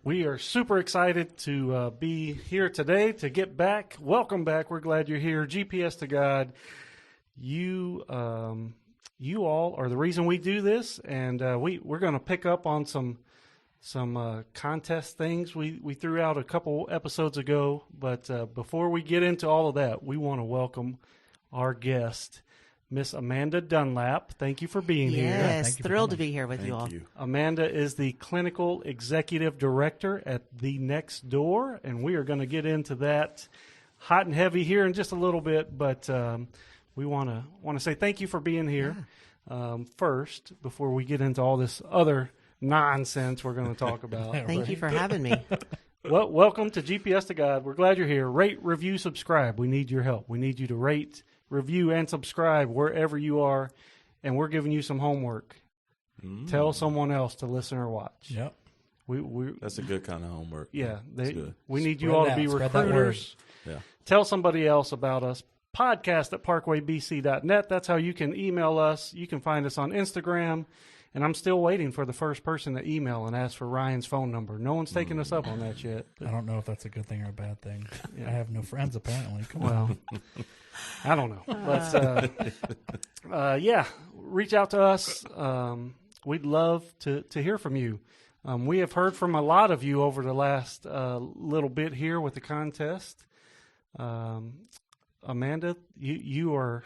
We are super excited to be here today, to get back. Welcome back. We're glad you're here. GPS to God. You all are the reason we do this, and we're going to pick up on some contest things we threw out a couple episodes ago. But before we get into all of that, we want to welcome our guest, Miss Amanda Dunlap. Thank you for being here. Yes, thrilled to be here with you all. Amanda is the Clinical Executive Director at The Next Door, and we are going to get into that hot and heavy here in just a little bit, but we want to say thank you for being here first, before we get into all this other nonsense we're going to talk about. Thank you for having me. Well, welcome to GPS to God. We're glad you're here. Rate, review, subscribe. We need your help. We need you to rate, review, and subscribe wherever you are, and we're giving you some homework. Tell someone else to listen or watch. Yep. That's a good kind of homework. Yeah. We need Spread you all it to be out. Spread that recruiters. Yeah. Tell somebody else about us. Podcast at parkwaybc.net. That's how you can email us. You can find us on Instagram. And I'm still waiting for the first person to email and ask for Ryan's phone number. No one's taken us up on that yet. I don't know if that's a good thing or a bad thing. Yeah. I have no friends, apparently. Well, I don't know. But, yeah, reach out to us. We'd love to hear from you. We have heard from a lot of you over the last little bit here with the contest. Amanda, you are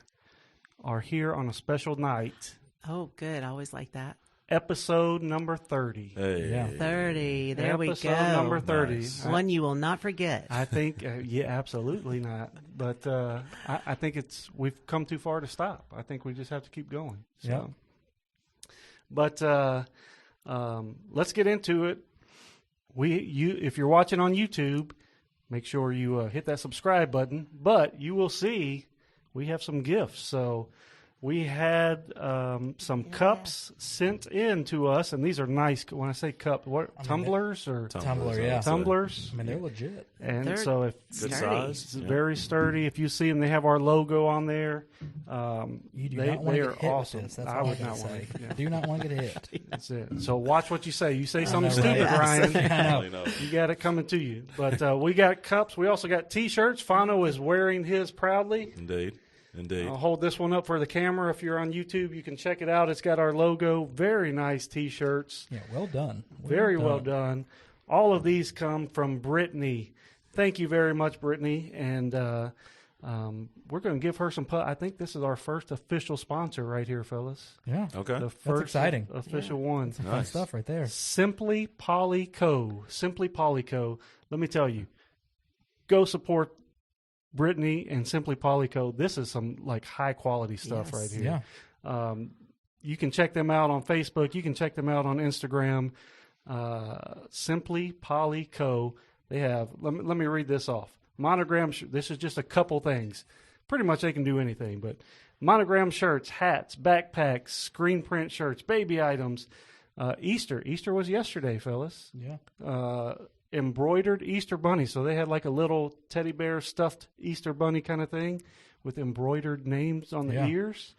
here on a special night. Oh, good. I always like that. Episode number 30. Hey. Yeah. 30. There we go. Episode number 30. Nice. One you will not forget. I think, yeah, absolutely not. But I think we've come too far to stop. I think we just have to keep going. So. Yeah. But let's get into it. If you're watching on YouTube, make sure you hit that subscribe button. But you will see we have some gifts. So we had some cups sent in to us, and these are nice. When I say cup, tumblers or Tumbler, yeah. tumblers? I mean, they're legit. And They're so if Good sturdy. size. it's very sturdy. If you see them, they have our logo on there. You do they not want to are get hit awesome. with this. That's I all would I not gotta want say. to. Yeah. Do not want to get hit. That's it. So watch what you say. You say something know, stupid, right? Ryan. I know. You got it coming to you. But we got cups. We also got T-shirts. Fano is wearing his proudly. Indeed. I'll hold this one up for the camera. If you're on YouTube, you can check it out. It's got our logo. Very nice T-shirts. Yeah, well done. Very well done. All of these come from Brittany. Thank you very much, Brittany. And we're going to give her some. I think this is our first official sponsor right here, fellas. Yeah. Okay. The first exciting. official one. Some fun Nice. stuff right there. Simply Polyco. Simply Polyco. Let me tell you, go support Brittany and Simply Polyco. This is some like high quality stuff Yes. right here. Yeah. You can check them out on Facebook. You can check them out on Instagram. Simply Polyco. They have. Let me read this off. Monogram. This is just a couple things. Pretty much they can do anything, but monogram shirts, hats, backpacks, screen print shirts, baby items. Easter was yesterday, fellas. Yeah. Embroidered Easter bunny. So they had like a little teddy bear stuffed Easter bunny kind of thing with embroidered names on the ears.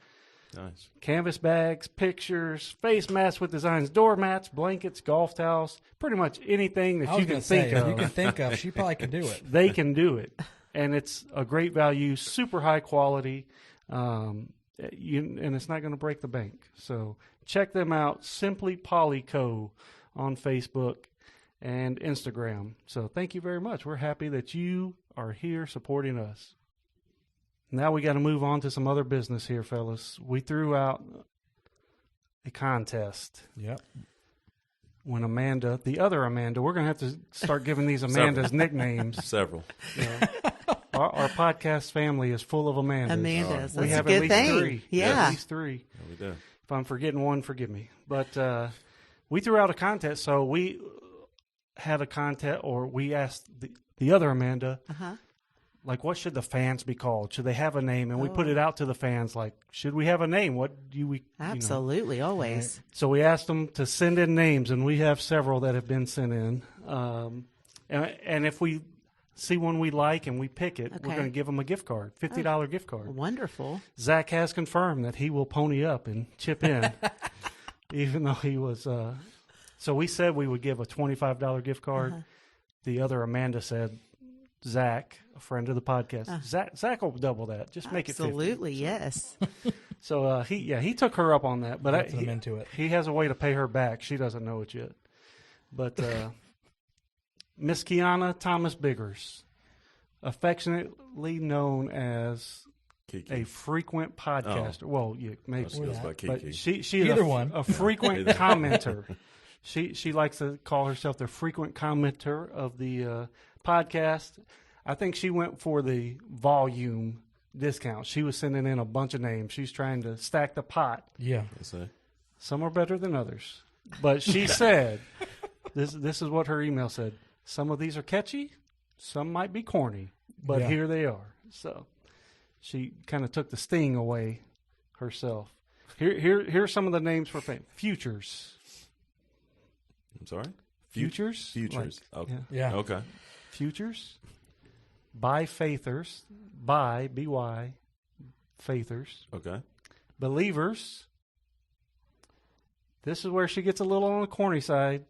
Nice. Canvas bags, pictures, face masks with designs, doormats, blankets, golf towels, pretty much anything that you can think if of. you can think of, she probably could do it. They can do it. And it's a great value, super high quality, and it's not going to break the bank. So check them out, Simply Polyco on Facebook and Instagram. So thank you very much. We're happy that you are here supporting us. Now we got to move on to some other business here, fellas. We threw out a contest. Yep. When Amanda, the other Amanda, we're going to have to start giving these Amandas nicknames. Several. You know, our podcast family is full of Amandas. Amanda's. We That's have a good at least thing. three. Yeah. At least three. Yeah, we do. If I'm forgetting one, forgive me. But we threw out a contest, so we had a contest, or we asked the other Amanda, like, what should the fans be called? Should they have a name? And we put it out to the fans, like, should we have a name? What do we? Absolutely, always. So we asked them to send in names, and we have several that have been sent in. And if we see one we like and we pick it, we're going to give them a gift card, $50 gift card. Wonderful. Zach has confirmed that he will pony up and chip in, even though he was So we said we would give a $25 gift card. The other Amanda said, Zach, a friend of the podcast, Zach will double that. Just make it 50. Absolutely, yes. So he took her up on that, but I'm into it. He has a way to pay her back. She doesn't know it yet. But Miss Kiana Thomas Biggers, affectionately known as Kiki. a frequent podcaster. Well, yeah, maybe. She goes by Kiki. But she is Either one. a frequent commenter. She likes to call herself the frequent commenter of the podcast. I think she went for the volume discount. She was sending in a bunch of names. She's trying to stack the pot. Yeah. Some are better than others. But she said, this is what her email said. Some of these are catchy. Some might be corny. But here they are. So she kind of took the sting away herself. Here's some of the names for fame. Futures. I'm sorry? Futures? Futures. Like, okay. Yeah. Okay. Futures. By Faithers. By, B-Y, Faithers. Okay. Believers. This is where she gets a little on the corny side.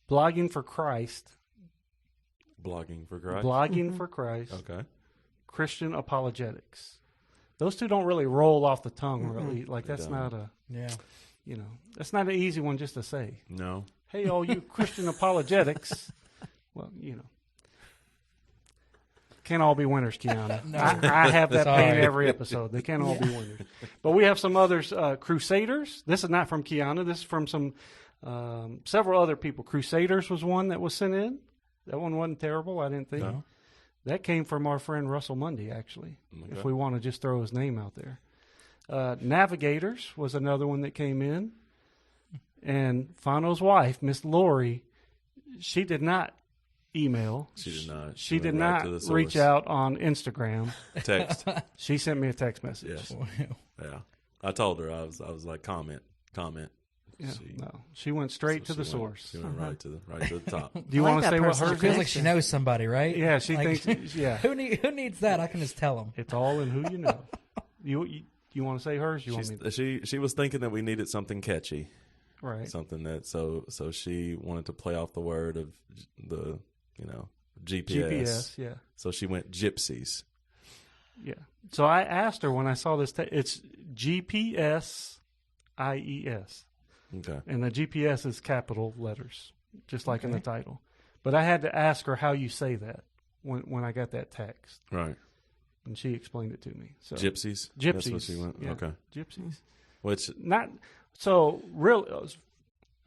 Blogging for Christ. Blogging for Christ. Blogging for Christ. Okay. Christian apologetics. Those two don't really roll off the tongue, really. Like, that's don't. not a, Yeah. That's not an easy one just to say. No. Hey, all you Christian apologetics. Well, can't all be winners, Kiana. No. I have that pain Sorry. every episode. They can't all be winners. But we have some others. Crusaders. This is not from Kiana. This is from some several other people. Crusaders was one that was sent in. That one wasn't terrible, I didn't think. No. That came from our friend Russell Mundy, actually, if we want to just throw his name out there. Navigators was another one that came in. And Fano's wife, Miss Lori, she did not email. She did not. She did went right not to the source. reach out on Instagram. Text. She sent me a text message. Yes. Yeah. I told her I was like comment. Yeah, she went straight to the She source. went right to the top. Do you I like want to that say what personal hers Feels is? like she knows somebody, right? Yeah, she Like, thinks. Yeah, Who needs that? I can just tell them. it's all in who you know. You want to say hers? You want me? She was thinking that we needed something catchy, Right. something that so she wanted to play off the word of the GPS. GPS. Yeah. So she went gypsies. Yeah. So I asked her when I saw this. It's GPS IES. Okay. And the GPS is capital letters, just like in the title. But I had to ask her how you say that when I got that text. Right. And she explained it to me. So Gypsies. Gypsies. That's what she went. Yeah. Okay. Gypsies. Which Not so really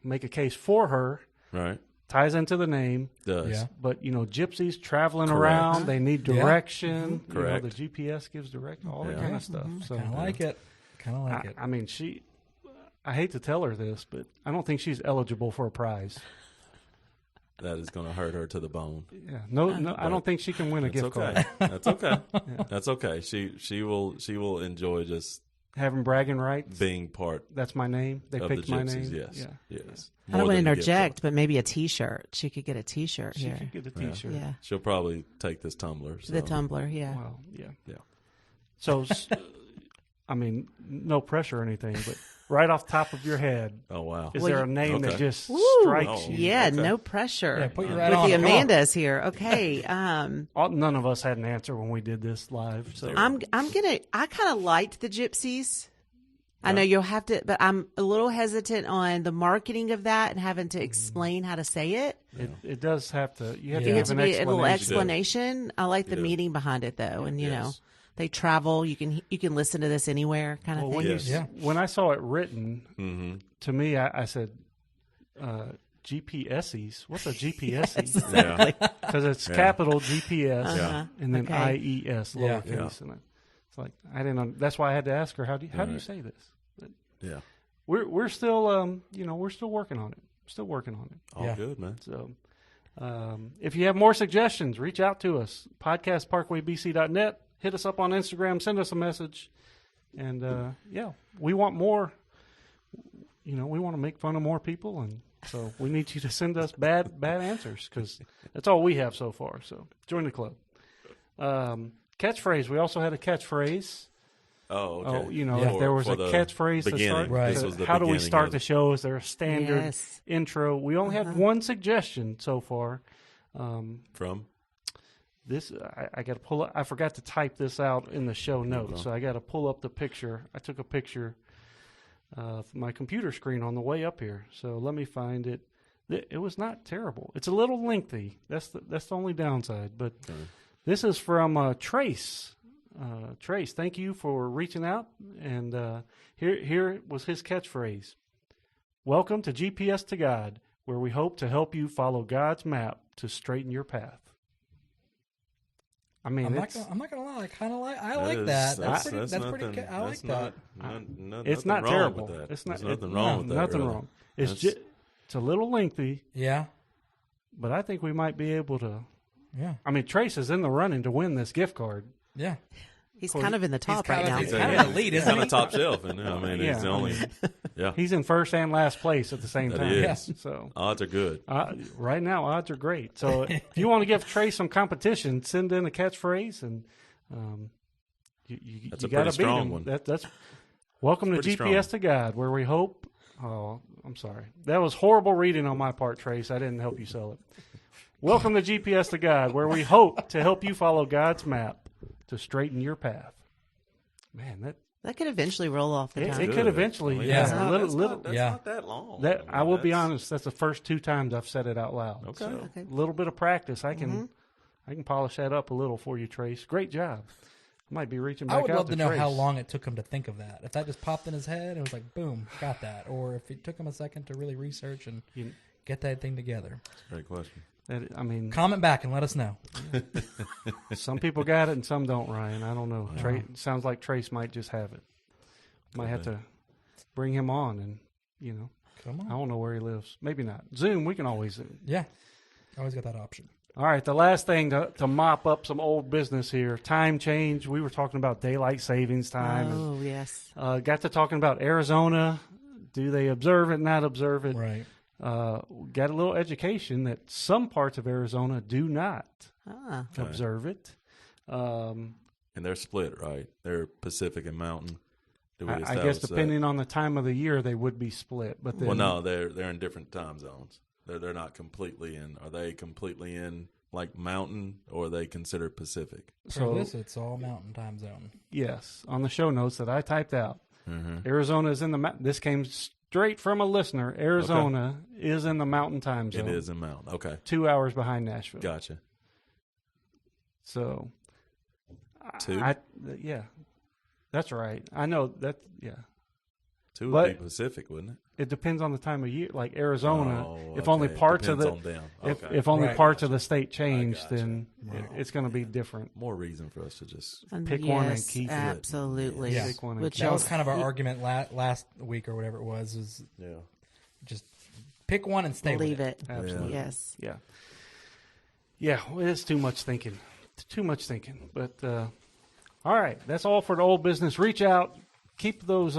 make a case for her. right Ties into the name. does. Yeah. But gypsies traveling Correct. around, they need Yeah. direction. Correct. The GPS gives direction, all that Yeah. kind of stuff. So Kind of like it. Kind of like it. I mean, I hate to tell her this, but I don't think she's eligible for a prize. That is going to hurt her to the bone. Yeah, no, I don't think she can win a That's gift okay. card. That's okay. That's okay. She will enjoy just Having bragging rights. being part That's my name. They of picked the my gypsies. name. Yes. Yeah. Yes. I don't More want to than the gift interject, card. but maybe a T-shirt. She could get a T-shirt She here. could get a Yeah. T-shirt. Yeah, She'll probably take this tumbler. So. the tumbler. Yeah. Well, yeah. Yeah. So, I mean, no pressure or anything, but right off the top of your head, Oh wow. is Well, there a name that Okay. just Woo! strikes Oh. you? Yeah, Okay. no pressure. Yeah, put your right With on the it. Come on. Amandas here. Okay. None of us had an answer when we did this live. So I kind of liked the gypsies. I know you'll have to, but I'm a little hesitant on the marketing of that and having to explain how to say it. it does have to. You have Yeah. to It give to an be a little explanation. explanation. I like the do. meaning behind it though, and you know, Yes. they travel. You can listen to this anywhere, kind of Well, thing. Yes. Yeah. when I saw it written, Mm-hmm. to me, I said, GPSes. What's a GPSe? Yeah. Because it's Yeah. capital GPS Yeah. and then Okay. IES Yeah. lowercase. And it's like I didn't. That's why I had to ask her how do you Right. say this? But Yeah. we're still we're still working on it. Still working on it. All Yeah. good, man. So if you have more suggestions, reach out to us. Podcastparkwaybc.net. Hit us up on Instagram. Send us a message. And we want more. We want to make fun of more people, and so we need you to send us bad answers because that's all we have so far. So join the club. Catchphrase. We also had a catchphrase. Oh, okay. If there was a catchphrase to start, Right. This was the how do we beginning start of the it. show? Is there a standard Yes. intro? We only had one suggestion so far. From? This I got to pull up. I forgot to type this out in the show notes, so I got to pull up the picture. I took a picture of my computer screen on the way up here, so let me find it. It was not terrible. It's a little lengthy. That's the only downside. But this is from Trace. Trace, thank you for reaching out. And here was his catchphrase: "Welcome to GPS to God, where we hope to help you follow God's map to straighten your path." I mean, I'm not gonna lie. I like that. That's pretty. I like that. It's not terrible. There's nothing wrong with that. Nothing really. wrong. It's a little lengthy, Yeah. but I think we might be able to. Yeah. I mean, Trace is in the running to win this gift card. Yeah. He's kind of in the top right now. He's kind of the lead, isn't He's on he? the top shelf, and I mean, Yeah, he's the only. Yeah, He's in first and last place at the same that time. is. So Odds are good. right now, odds are great. So if you want to give Trace some competition, send in a catchphrase, and you That's a got to pretty beat strong him. one. That's welcome to pretty GPS strong. to God, where we hope. Oh, I'm sorry. That was horrible reading on my part, Trace. I didn't help you sell it. Welcome to GPS to God, where we hope to help you follow God's map to straighten your path. Man, That could eventually roll off the tongue. it could eventually. I mean, Yeah. that's not- little, that's little, not, that's Yeah. not that long. that mean, I will be that's- honest. That's the first 2 times I've said it out loud. Okay. So, Okay. a little bit of practice, I can polish that up a little for you, Trace. Great job. I might be reaching back I would out love to know Trace. how long it took him to think of that. If that just popped in his head, it was like, boom, got that. Or if it took him a second to really research and You- get that thing together. Great question. I mean, Comment back and let us know. some people got it and some don't, Ryan. I don't know. Sounds like Trace might just have it. Might have to bring him on, and Come I on. don't know where he lives. Maybe not. Zoom. We can always Zoom. Yeah. Always got that option. All right, the last thing to mop up some old business here, time change. We were talking about daylight savings time. Oh, yes. Got to talking about Arizona. Do they observe it, not observe it? Right. Got a little education that some parts of Arizona do not Ah. observe it. And they're split, right? They're Pacific and Mountain. Did we I establish guess that? depending on the time of the year, they would be split. But then, Well, no, they're in different time zones. They're not completely in. Are they completely in like Mountain, or are they considered Pacific? For So this, it's all mountain time zone. yes, on the show notes that I typed out, Mm-hmm. Arizona is in the. This came straight from a listener. Arizona is in the Mountain time zone. It is in Mountain. Okay, 2 hours behind Nashville. gotcha. So, 2? Yeah, that's right. I know that. Yeah, 2 would but- be Pacific, wouldn't it? it depends on the time of year. Like Arizona, Oh, if only okay. parts of Depends the on them. if, Okay. if only Right. parts of the state change, gotcha. then Right. it's going to be different. More reason for us to just Pick one and Yes, keep it. absolutely. Yeah. Pick one and Which keep That it. was kind of our argument last week or whatever it was. Is yeah. just pick one and stay Leave with it. it. Absolutely. Yes. Yeah, well, it's too much thinking. Too much thinking. But all right, that's all for the old business. Reach out, keep those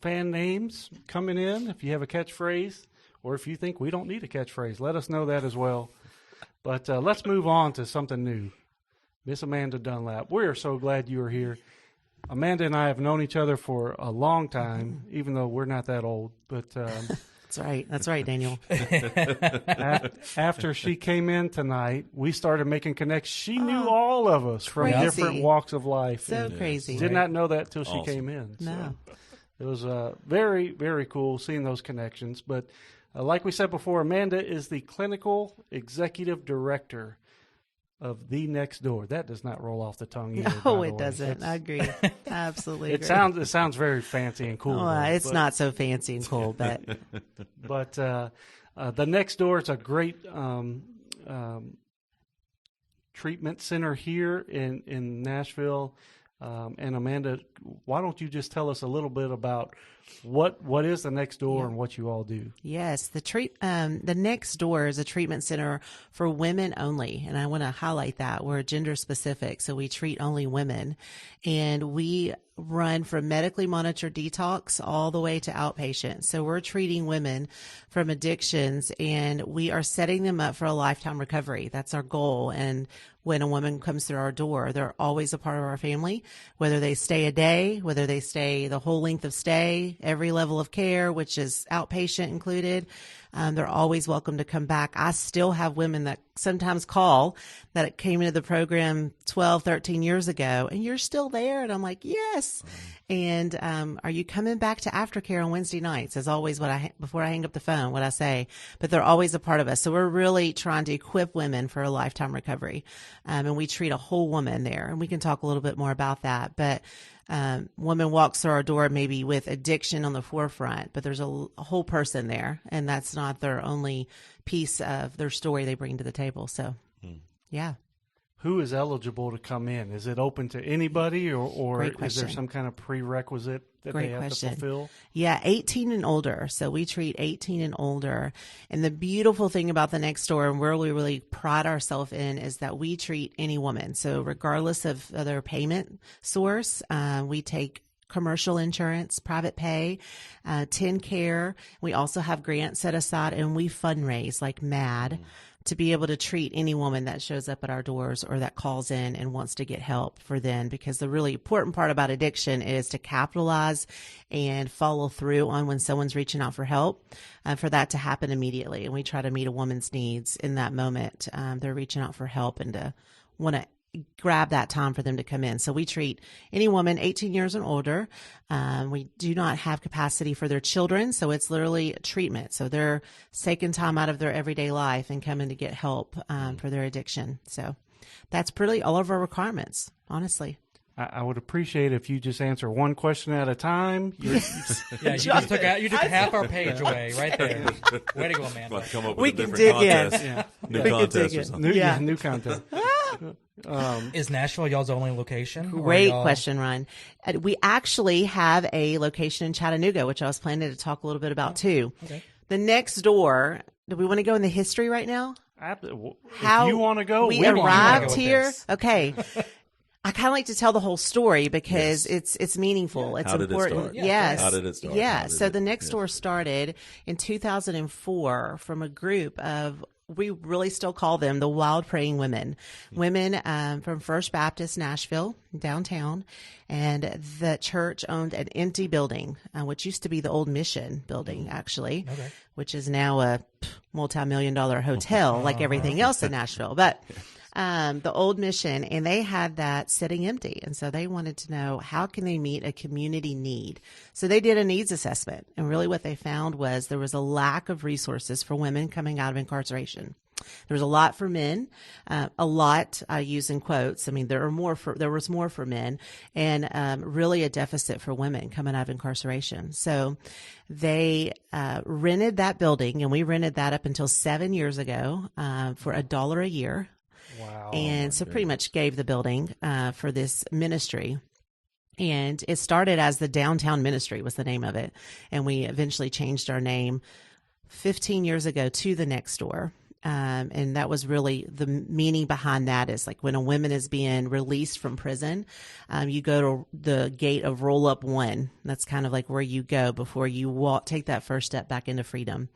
fan names coming in. If you have a catchphrase, or if you think we don't need a catchphrase, let us know that as well. But let's move on to something new. Miss Amanda Dunlap, we are so glad you are here. Amanda and I have known each other for a long time, even though we're not that old. But That's right. That's right, Daniel. after she came in tonight, we started making connections. She knew all of us from Crazy. different walks of life. So and crazy. did not know that till she Awesome. came in. So No. it was very, very cool seeing those connections. But like we said before, Amanda is the clinical executive director of The Next Door. That does not roll off the tongue either. by No, the it way. doesn't. I agree. Absolutely. It agree. sounds very fancy and cool. Oh, though, it's but- not so fancy and cool, but But the Next Door is a great treatment center here in Nashville. And Amanda, why don't you just tell us a little bit about what is the Next Door and what you all do? yes, the Next Door is a treatment center for women only, and I want to highlight that we're gender specific, so we treat only women, and we run from medically monitored detox all the way to outpatient. So we're treating women from addictions, and we are setting them up for a lifetime recovery. That's our goal, and when a woman comes through our door. They're always a part of our family, whether they stay a day, whether they stay the whole length of stay, every level of care, which is outpatient included. They're always welcome to come back. I still have women that sometimes call that came into the program 12, 13 years ago, and you're still there. And I'm like, yes. And are you coming back to aftercare on Wednesday nights? Is always before I hang up the phone, what I say. But they're always a part of us. So we're really trying to equip women for a lifetime recovery. And we treat a whole woman there. And we can talk a little bit more about that. But woman walks through our door maybe with addiction on the forefront, but there's a whole person there, and that's not their only piece of their story they bring to the table. So, yeah. Who is eligible to come in? Is it open to anybody, or Great is there question. some kind of prerequisite that Great they have question. to fulfill? Yeah, 18 and older. So we treat 18 and older. And the beautiful thing about the Next Door, and where we really pride ourselves in, is that we treat any woman. So regardless of their payment source, we take commercial insurance, private pay, 10 care. We also have grants set aside, and we fundraise like mad to be able to treat any woman that shows up at our doors or that calls in and wants to get help for them. Because the really important part about addiction is to capitalize and follow through on when someone's reaching out for help, for that to happen immediately. And we try to meet a woman's needs in that moment. They're reaching out for help and to want to grab that time for them to come in. So we treat any woman 18 years and older. We do not have capacity for their children. So it's literally a treatment. So they're taking time out of their everyday life and coming to get help for their addiction. So that's pretty all of our requirements, honestly. I would appreciate if you just answer one question at a time. Yeah, you just took half our page away right there. Way to go, man. Like come up with We a can different dig in. contest. Yeah. New We can contest dig or in. something. New content. Is Nashville y'all's only location? or Great y'all- question, Ryan. We actually have a location in Chattanooga, which I was planning to talk a little bit about too. Okay. The Next Door, do we want to go in the history right now? If How you want to go, we wanna arrived go with here. this. Okay. I kind of like to tell the whole story because it's meaningful. It's How did it important. start? Yes. How did it start? Yeah. How did So it- the Next yeah. Door started in 2004 from a group of, we really still call them the Wild Praying Women. Women from First Baptist Nashville, downtown. And the church owned an empty building, which used to be the old Mission building, actually, Okay. which is now a multi-million-dollar hotel like everything else in Nashville. But the old Mission, and they had that sitting empty. And so they wanted to know, how can they meet a community need? So they did a needs assessment. And really what they found was there was a lack of resources for women coming out of incarceration. There was a lot for men, a lot, I use in quotes. I mean, there was more for men, and really a deficit for women coming out of incarceration. So they rented that building, and we rented that up until 7 years ago for $1 a year. Wow. And so pretty much gave the building for this ministry. And it started as the Downtown Ministry was the name of it. And we eventually changed our name 15 years ago to the Next Door. And that was really the meaning behind that is like when a woman is being released from prison, you go to the gate of roll up one. That's kind of like where you go before you take that first step back into freedom.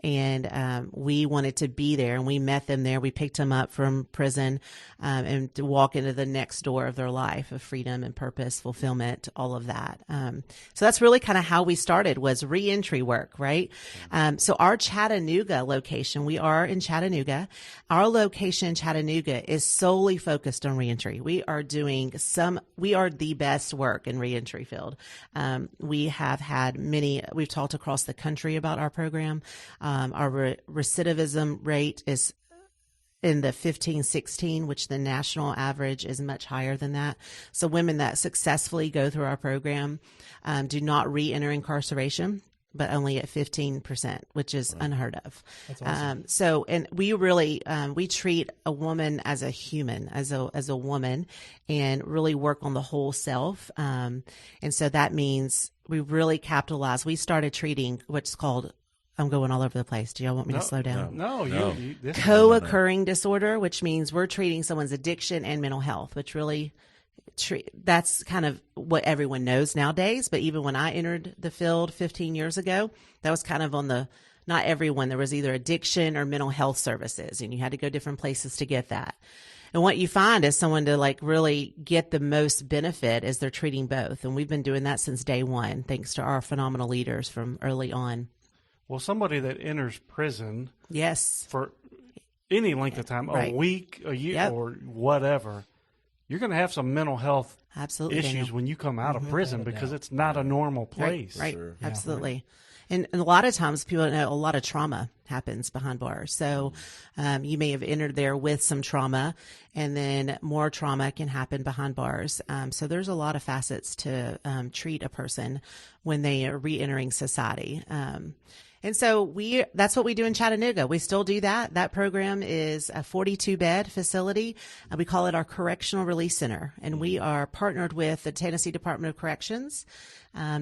And we wanted to be there, and we met them there. We picked them up from prison and to walk into the next door of their life of freedom and purpose, fulfillment, all of that. So that's really kind of how we started, was reentry work, right? So our Chattanooga location, we are in Chattanooga. Our location in Chattanooga is solely focused on reentry. We are the best work in reentry field. We have had we've talked across the country about our program. Our recidivism rate is in the 15-16, which the national average is much higher than that. So women that successfully go through our program do not re-enter incarceration, but only at 15%, which is unheard of. That's awesome. And we really, we treat a woman as a human, as a woman, and really work on the whole self. And so that means we really capitalize. We started treating what's called, I'm going all over the place. Do y'all want me to slow down? No. This Co-occurring disorder, which means we're treating someone's addiction and mental health, which really that's kind of what everyone knows nowadays. But even when I entered the field 15 years ago, that was kind of not everyone. There was either addiction or mental health services, and you had to go different places to get that. And what you find is someone to like really get the most benefit is they're treating both. And we've been doing that since day one, thanks to our phenomenal leaders from early on. Well, somebody that enters prison Yes. for any length of time, Right. a week, a year, Yep. or whatever, you're going to have some mental health Absolutely, issues Daniel. when you come out of prison Without a because doubt. it's not a normal place. Right. Sure. Yeah. Absolutely. And a lot of times people don't know a lot of trauma happens behind bars. So you may have entered there with some trauma, and then more trauma can happen behind bars. So there's a lot of facets to treat a person when they are re-entering society. And so that's what we do in Chattanooga. We still do that. That program is a 42-bed facility. We call it our Correctional Release Center. And we are partnered with the Tennessee Department of Corrections.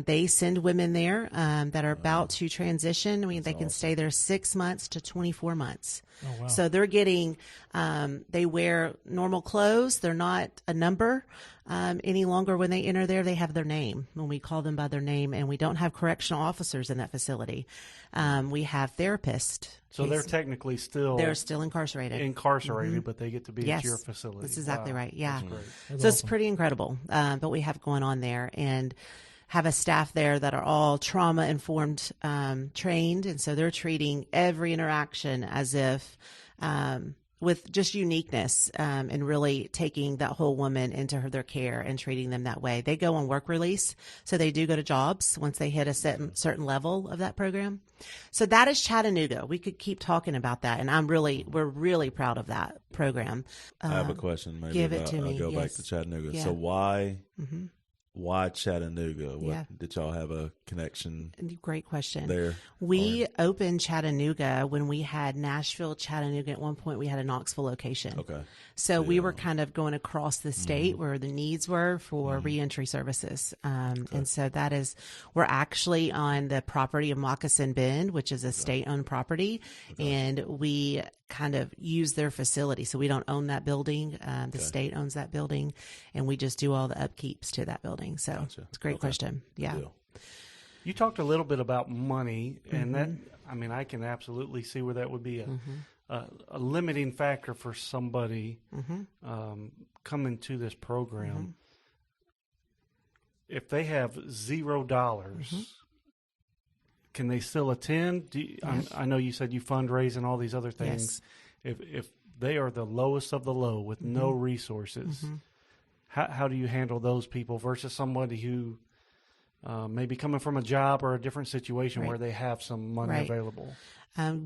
They send women there that are about to transition. I mean, they can stay there 6 months to 24 months. Oh, wow. So they're getting, they wear normal clothes. They're not a number any longer when they enter there. They have their name when we call them by their name, and we don't have correctional officers in that facility. We have therapists. So they're technically still They're still incarcerated. but they get to be Yes, at your facility. that's exactly Wow. right. Yeah. That's great. That's So it's awesome. pretty incredible. But we have going on there, and have a staff there that are all trauma informed, trained. And so they're treating every interaction as if, with just uniqueness, and really taking that whole woman into their care and treating them that way. They go on work release. So they do go to jobs once they hit a certain level of that program. So that is Chattanooga. We could keep talking about that. And we're really proud of that program. I have a question. Maybe give it to I'll me, go back yes. to Chattanooga. Yeah. So why Chattanooga? Yeah. Did y'all have a connection Great question. there? We opened Chattanooga when we had Nashville, Chattanooga. At one point, we had a Knoxville location. Okay. So we were kind of going across the state where the needs were for reentry services. And so we're actually on the property of Moccasin Bend, which is a state-owned property. And we kind of use their facility. So we don't own that building. The state owns that building, and we just do all the upkeeps to that building. So Gotcha. it's a great question. Yeah. Deal. You talked a little bit about money, and that, Mm-hmm. I mean, I can absolutely see where that would be a limiting factor for somebody Mm-hmm. coming to this program. If they have $0, can they still attend? I know you said you fundraise and all these other things. If they are the lowest of the low with no resources, how do you handle those people versus somebody who may be coming from a job or a different situation where they have some money available?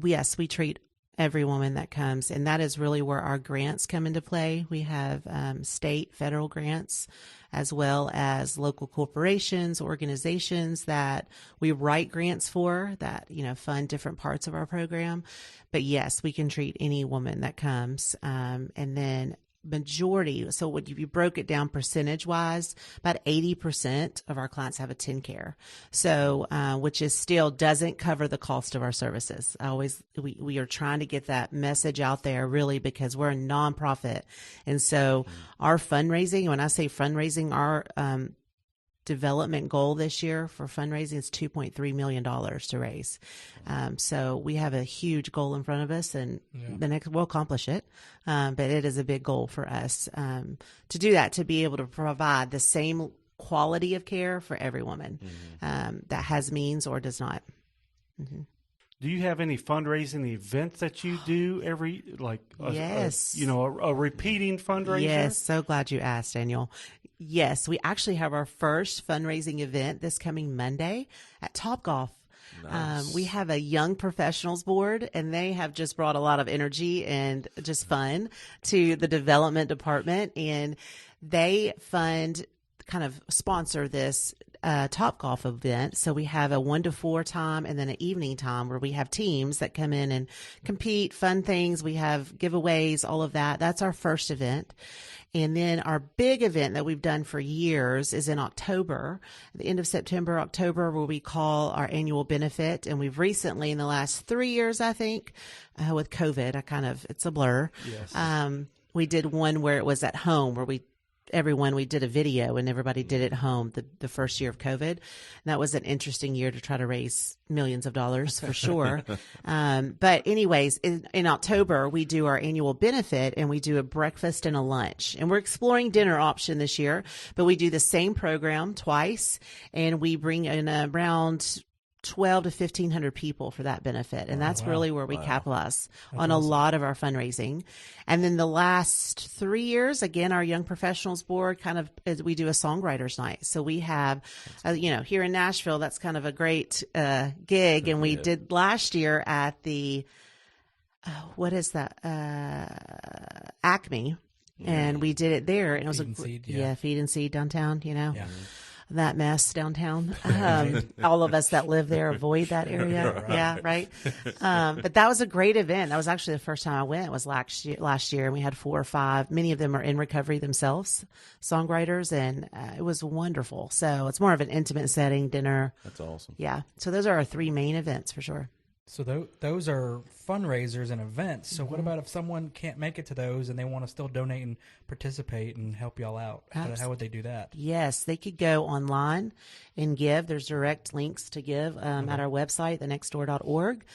Yes, we treat every woman that comes, and that is really where our grants come into play. We have state, federal grants, as well as local corporations, organizations that we write grants for that, fund different parts of our program. But yes, we can treat any woman that comes. And then majority, so when you broke it down percentage wise, about 80% of our clients have a 10 care. So, which is still doesn't cover the cost of our services. We are trying to get that message out there really because we're a nonprofit. And so our fundraising, when I say fundraising, our, development goal this year for fundraising is $2.3 million to raise. So we have a huge goal in front of us, and we'll accomplish it. But it is a big goal for us to do that, to be able to provide the same quality of care for every woman that has means or does not. Do you have any fundraising events that you do every, Yes. a repeating fundraiser? Yes, so glad you asked, Daniel. Yes, we actually have our first fundraising event this coming Monday at Topgolf. Nice. We have a young professionals board, and they have just brought a lot of energy and just fun to the development department, and they kind of sponsor this Topgolf event. So we have a 1 to 4 time and then an evening time where we have teams that come in and compete, fun things. We have giveaways, all of that. That's our first event. And then our big event that we've done for years is in October, at the end of September, October, where we call our annual benefit. And we've recently, in the last 3 years, I think, with COVID, it's a blur. Yes. We did one where it was at home, where we everyone, we did a video and everybody did it at home the first year of COVID. And that was an interesting year to try to raise millions of dollars for sure. But anyways, in October, we do our annual benefit and we do a breakfast and a lunch. And we're exploring dinner option this year, but we do the same program twice and we bring in around 12 to 1,500 people for that benefit. And that's really where we capitalize on a lot of our fundraising. And then the last 3 years, again, our Young Professionals Board we do a songwriters night. So we have, here in Nashville, that's kind of a great gig. And we did last year at the, what is that? Acme. And we did it there. And it was Feed and Seed downtown, Yeah. That mess downtown. All of us that live there avoid that area. Right. Yeah, right. But that was a great event. That was actually the first time I went. It was last year, and we had 4 or 5. Many of them are in recovery themselves, songwriters, and it was wonderful. So it's more of an intimate setting, dinner. That's awesome. Yeah. So those are our 3 main events for sure. So those are fundraisers and events. So what about if someone can't make it to those and they want to still donate and participate and help y'all out? How would they do that? Yes, they could go online and give. There's direct links to give at our website, thenextdoor.org.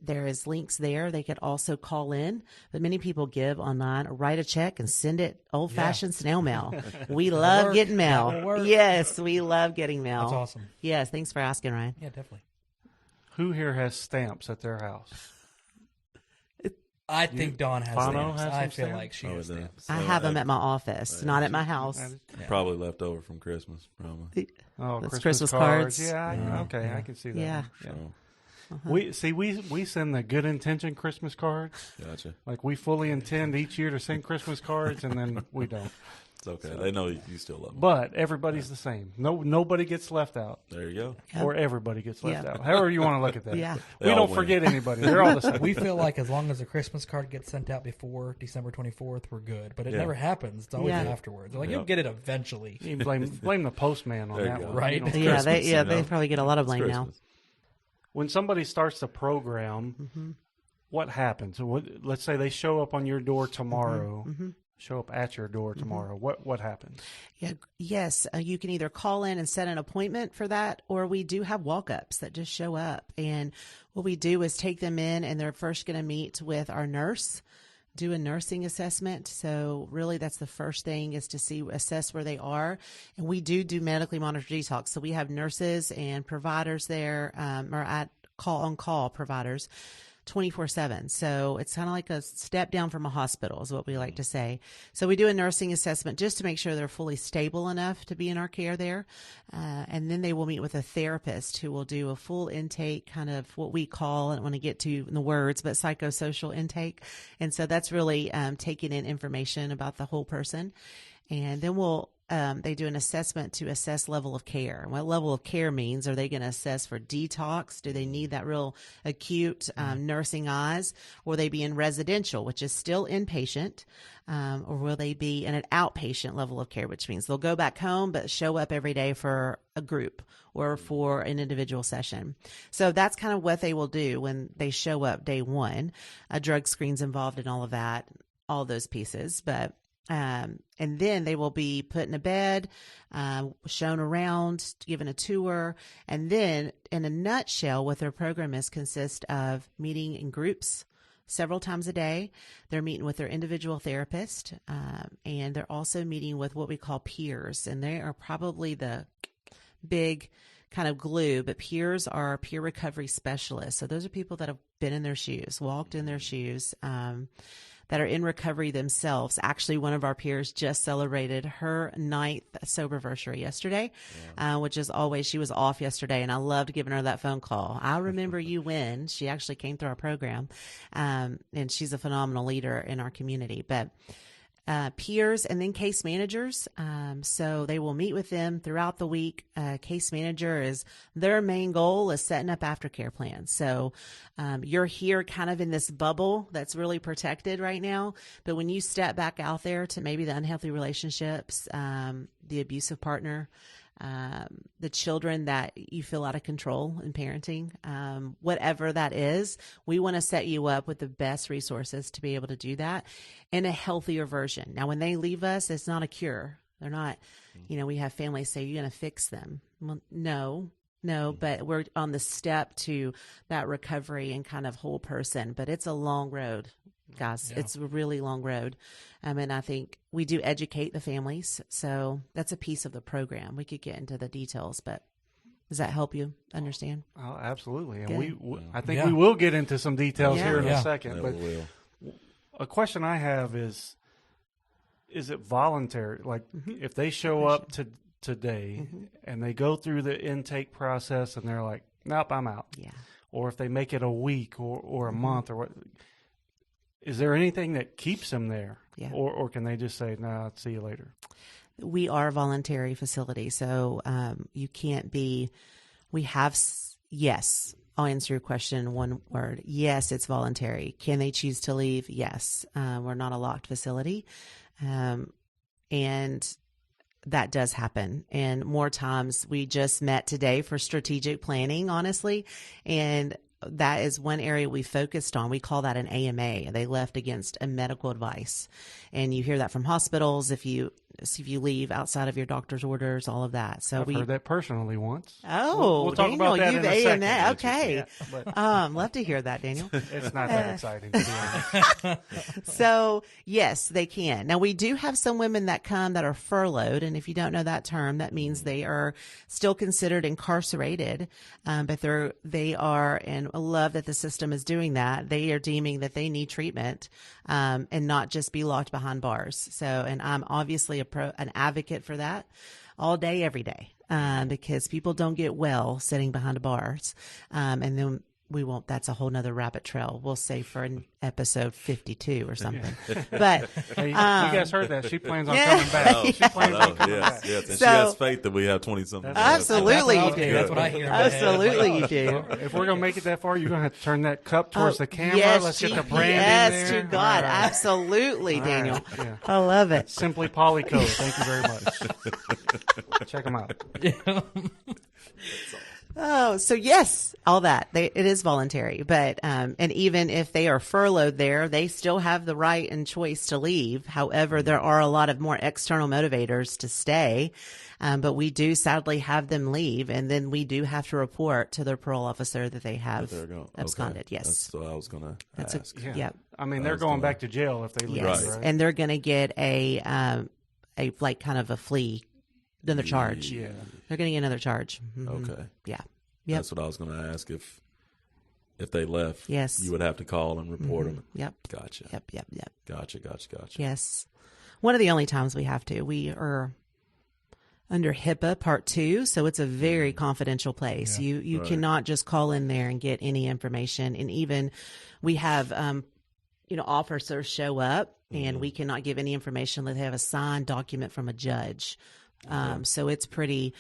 There is links there. They could also call in, but many people give online or write a check and send it old-fashioned snail mail. We love getting mail. Yes, we love getting mail. That's awesome. Yes, thanks for asking, Ryan. Yeah, definitely. Who here has stamps at their house? I think Dawn has Bono stamps. has I some feel stamps? like she has stamps. I have them at my office, not at my house. Probably left over from Christmas, probably. Oh, That's Christmas cards. Yeah, okay, I can see that. Yeah. So, We send the good intention Christmas cards. gotcha. Like we fully intend each year to send Christmas cards, and then we don't. It's okay. They know you still love them. But everybody's the same. Nobody gets left out, There you go. Yeah. or everybody gets left out. However you want to look at that. Yeah. We They all don't win. forget anybody. They're all the same. We feel like as long as a Christmas card gets sent out before December 24th, we're good. But it never happens. It's always afterwards. They're like, you'll get it eventually. You can blame the postman on There you that go. one. Right. You don't- Yeah, Christmas, they probably get a lot of blame now. Christmas. When somebody starts the program, what happens? Let's say they show up on your door tomorrow. Show up at your door tomorrow. What happens? Yeah, yes, you can either call in and set an appointment for that, or we do have walk-ups that just show up. And what we do is take them in, and they're first going to meet with our nurse, do a nursing assessment. So really that's the first thing, is to assess where they are. And we do medically monitored detox. So we have nurses and providers there, or on-call providers 24/7. So it's kind of like a step down from a hospital is what we like to say. So we do a nursing assessment just to make sure they're fully stable enough to be in our care there. And then they will meet with a therapist who will do a full intake, kind of what we call, I don't want to get to the words, but psychosocial intake. And so that's really taking in information about the whole person. And then they do an assessment to assess level of care. What level of care means, are they going to assess for detox? Do they need that real acute nursing eyes? Will they be in residential, which is still inpatient? Or will they be in an outpatient level of care, which means they'll go back home but show up every day for a group or for an individual session? So that's kind of what they will do when they show up day one. A drug screen's involved in all of that, all those pieces. But and then they will be put in a bed, shown around, given a tour. And then in a nutshell, what their program consists of meeting in groups several times a day. They're meeting with their individual therapist, and they're also meeting with what we call peers. And they are probably the big kind of glue, but peers are peer recovery specialists. So those are people that have been in their shoes, walked in their shoes, that are in recovery themselves. Actually, one of our peers just celebrated her 9th soberversary yesterday, which is always, she was off yesterday, and I loved giving her that phone call. I remember you when. She actually came through our program, and she's a phenomenal leader in our community. But peers and then case managers. So they will meet with them throughout the week. Case manager their main goal is setting up aftercare plans. So you're here kind of in this bubble that's really protected right now. But when you step back out there to maybe the unhealthy relationships, the abusive partner, the children that you feel out of control in parenting, whatever that is, we want to set you up with the best resources to be able to do that in a healthier version. Now, when they leave us, it's not a cure. They're not, we have families say, you're going to fix them. Well, no, but we're on the step to that recovery and kind of whole person, but it's a long road. Guys, it's a really long road. And I think we do educate the families. So that's a piece of the program. We could get into the details, but does that help you understand? Oh, absolutely. And Good. I think we will get into some details here in a second. Yeah, but we will. a question I have is it voluntary? Like if they show up today and they go through the intake process and they're like, nope, I'm out. Yeah. Or if they make it a week or a month or what, is there anything that keeps them there? Yeah. Or can they just say, nah, see you later? We are a voluntary facility, so you can't be. We have yes. I'll answer your question in one word. Yes, it's voluntary. Can they choose to leave? Yes. We're not a locked facility, and that does happen. And more times, we just met today for strategic planning, honestly, and that is one area we focused on. We call that an AMA. They left against a medical advice. And you hear that from hospitals if you leave outside of your doctor's orders, all of that. So I've heard that personally once. Oh, we'll talk Daniel, about that you've in a second. AMA. Okay. Yeah, but Love to hear that, Daniel. it's not that exciting, to be honest. So yes, they can. Now we do have some women that come that are furloughed. And if you don't know that term, that means they are still considered incarcerated. But they are, and I love that the system is doing that. They are deeming that they need treatment, and not just be locked behind bars. So, and I'm obviously an advocate for that all day, every day, because people don't get well sitting behind bars. And then we won't, that's a whole nother rabbit trail. We'll say for an episode 52 or something. But Hey, you guys heard that. She plans on coming back. Oh, She plans on coming back. yes. And So- she has faith that we have 20-something. Absolutely you That's do. That's what I hear. in my head. Absolutely you do. If we're going to make it that far, you're going to have to turn that cup towards the camera. Yes, Let's get the GPS brand in there. to God. All right. Absolutely, All Daniel. right. Yeah. I love it. Simply Polycode. Thank you very much. Check them out. Oh, so yes, all that. It is voluntary, but, and even if they are furloughed there, they still have the right and choice to leave. However, there are a lot of more external motivators to stay. But we do sadly have them leave, and then we do have to report to their parole officer that they have They're going. absconded. Okay. Yes. That's what I was going to That's a- ask. Yeah. Yep. I mean, they're going back to jail if they leave. Yes. Right? And they're going to get a like kind of a flea, another charge. Yeah. They're going to get another charge. Mhm. Okay. Yeah. Yep. That's what I was going to ask. If they left, Yes. you would have to call and report them. Yep. Gotcha. Yep. Gotcha. Yes. One of the only times we have to. We are under HIPAA Part 2, so it's a very confidential place. Yeah. You Right. cannot just call in there and get any information. And even we have, officers show up, and we cannot give any information unless they have a signed document from a judge. So it's pretty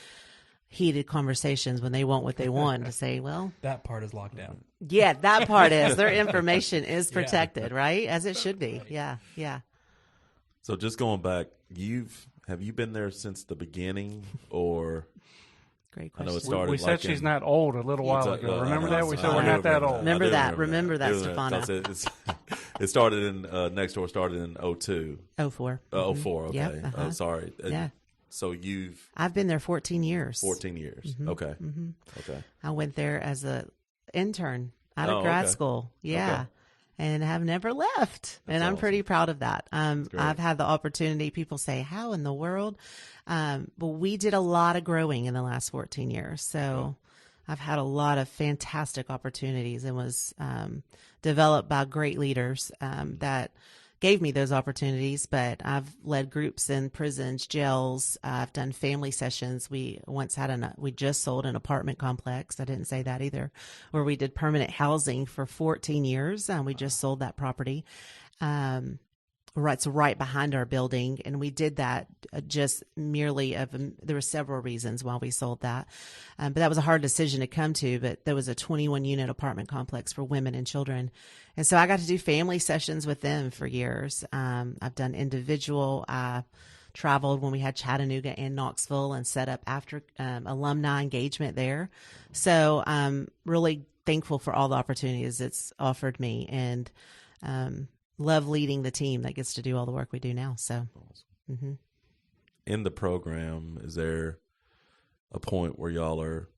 heated conversations when they want what they want to say, well, That part is locked down. yeah, that part is. Their information is protected, right? As it should be. Yeah. So just going back, have you been there since the beginning, or Great I know question. it started. We said she's not old a little while ago. Remember that? We said we're not that old. Remember that. Remember that, Stefano. It started in next door. Started in 02. 04. 04. Okay. Yep, uh-huh. Sorry. Yeah. So you've I've been there 14 years. 14 years. Okay. Okay. I went there as a intern out of Oh, grad okay. school. Yeah. Okay. And have never left. And I'm awesome. pretty proud of that. great. I've had the opportunity. People say, how in the world? But we did a lot of growing in the last 14 years. So I've had a lot of fantastic opportunities and was developed by great leaders that gave me those opportunities. But I've led groups in prisons, jails. I've done family sessions. We once had we just sold an apartment complex. I didn't say that either, where we did permanent housing for 14 years. And we just sold that property. It's right behind our building. And we did that just merely there were several reasons why we sold that. But that was a hard decision to come to, but there was a 21 unit apartment complex for women and children. And so I got to do family sessions with them for years. I've done individual, traveled when we had Chattanooga and Knoxville and set up after alumni engagement there. So I'm really thankful for all the opportunities it's offered me, and love leading the team that gets to do all the work we do now. So mm-hmm. In the program, is there a point where y'all are,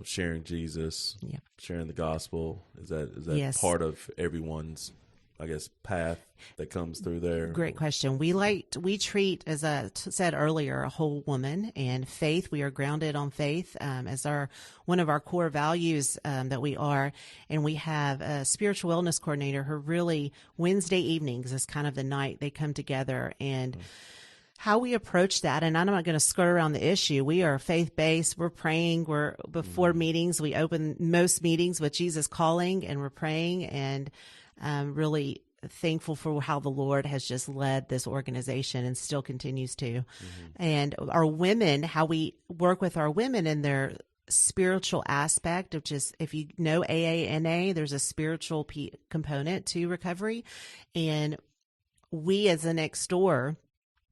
sharing Jesus, sharing the gospel? Is that yes. part of everyone's, I guess, path that comes through there? Great question. We treat, as I said earlier, a whole woman, and faith. We are grounded on faith as one of our core values that we are. And we have a spiritual wellness coordinator who really, Wednesday evenings is kind of the night they come together, and how we approach that, and I'm not going to skirt around the issue. We are faith-based. We're praying. Before meetings, we open most meetings with Jesus calling, and we're praying, and really thankful for how the Lord has just led this organization and still continues to. Mm-hmm. And our women, how we work with our women in their spiritual aspect of just, if you know AANA, there's a spiritual component to recovery. And we as the next door,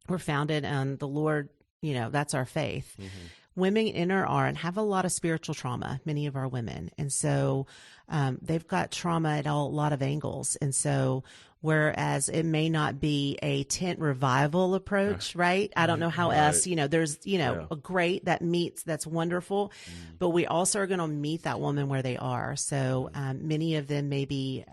we're founded on the Lord, that's our faith. Mm-hmm. Women enter and have a lot of spiritual trauma, many of our women. And so they've got trauma at a lot of angles. And so whereas it may not be a tent revival approach, right? I don't know how else, there's, a great that's wonderful, but we also are going to meet that woman where they are. So many of them maybe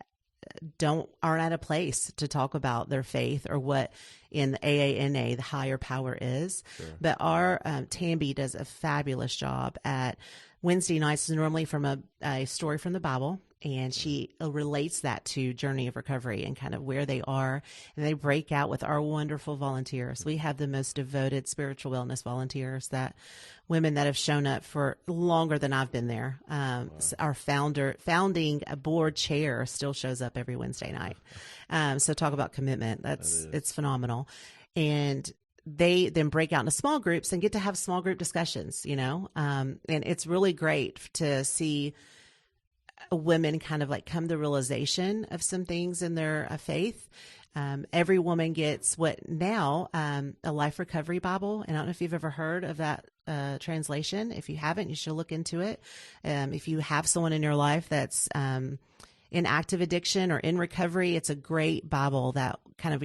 aren't at a place to talk about their faith or what in the AANA the higher power is. Sure. But our Tambi does a fabulous job at Wednesday nights, normally from a story from the Bible, and she relates that to Journey of Recovery and kind of where they are, and they break out with our wonderful volunteers. We have the most devoted spiritual wellness volunteers, that women that have shown up for longer than I've been there. Wow. Our founding board chair still shows up every Wednesday night. So talk about commitment. It's phenomenal. And they then break out into small groups and get to have small group discussions, and it's really great to see women kind of like come to realization of some things in their faith. Every woman gets a Life Recovery Bible. And I don't know if you've ever heard of that translation. If you haven't, you should look into it. If you have someone in your life that's in active addiction or in recovery, it's a great Bible that kind of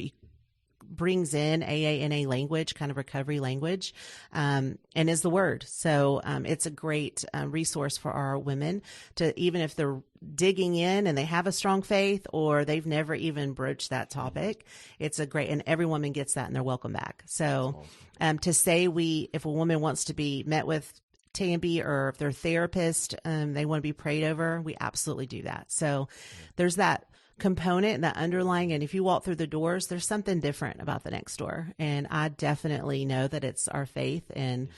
brings in AANA language, kind of recovery language, and is the word. So it's a great resource for our women to, even if they're digging in and they have a strong faith or they've never even broached that topic, it's a great, and every woman gets that and they're welcome back. So to say if a woman wants to be met with Tambi, or if they're a therapist, they want to be prayed over, we absolutely do that. So there's that component, that underlying, and if you walk through the doors, there's something different about the next door. And I definitely know that it's our faith and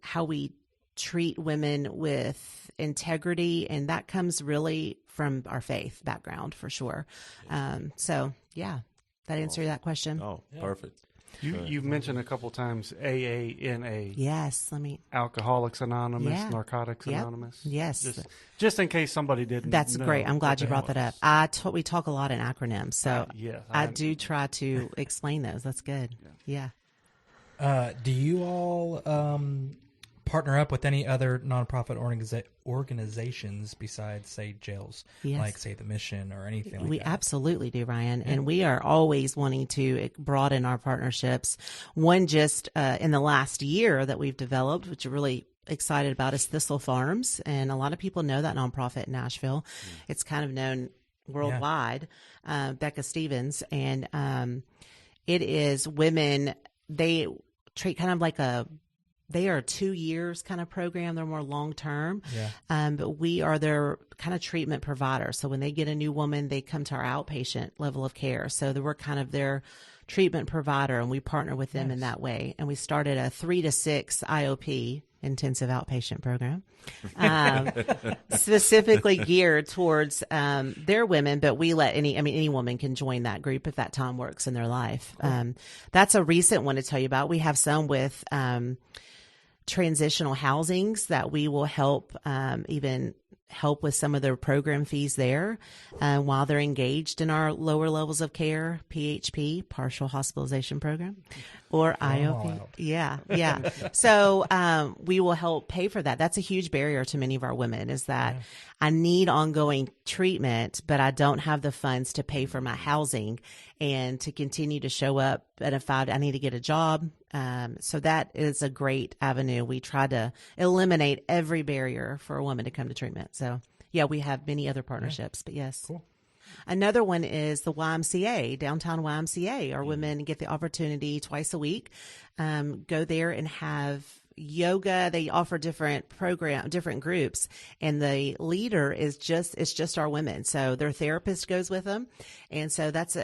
how we treat women with integrity, and that comes really from our faith background for sure. So yeah, that answered that question. Oh, perfect. You've mentioned a couple times AANA. Yes, Alcoholics Anonymous, Narcotics Anonymous. Yes. Just in case somebody didn't. That's know great. I'm glad you brought that up. We talk a lot in acronyms, so I do try to explain those. That's good. Yeah. Do you all partner up with any other nonprofit organizations besides, say, jails, like, say, the Mission or anything like that? We absolutely do, Ryan. And we are always wanting to broaden our partnerships. One just in the last year that we've developed, which we're really excited about, is Thistle Farms. And a lot of people know that nonprofit in Nashville. It's kind of known worldwide, Becca Stevens. And it is women, they treat kind of like they are a 2 years kind of program. They're more long term. But we are their kind of treatment provider. So when they get a new woman, they come to our outpatient level of care. So we're kind of their treatment provider, and we partner with them in that way. And we started a 3 to 6 IOP, intensive outpatient program, specifically geared towards their women. But we let any woman can join that group if that time works in their life. Cool. That's a recent one to tell you about. We have some with transitional housings that we will help even help with some of their program fees there while they're engaged in our lower levels of care, PHP, partial hospitalization program, or IOP. Yeah. So we will help pay for that. That's a huge barrier to many of our women, is that I need ongoing treatment, but I don't have the funds to pay for my housing and to continue to show up. And if I need to get a job, so that is a great avenue. We try to eliminate every barrier for a woman to come to treatment. So yeah, we have many other partnerships, but yes. Cool. Another one is the YMCA, downtown YMCA. Our women get the opportunity twice a week, go there and have yoga. They offer different groups, and the leader is just our women. So their therapist goes with them. And so that's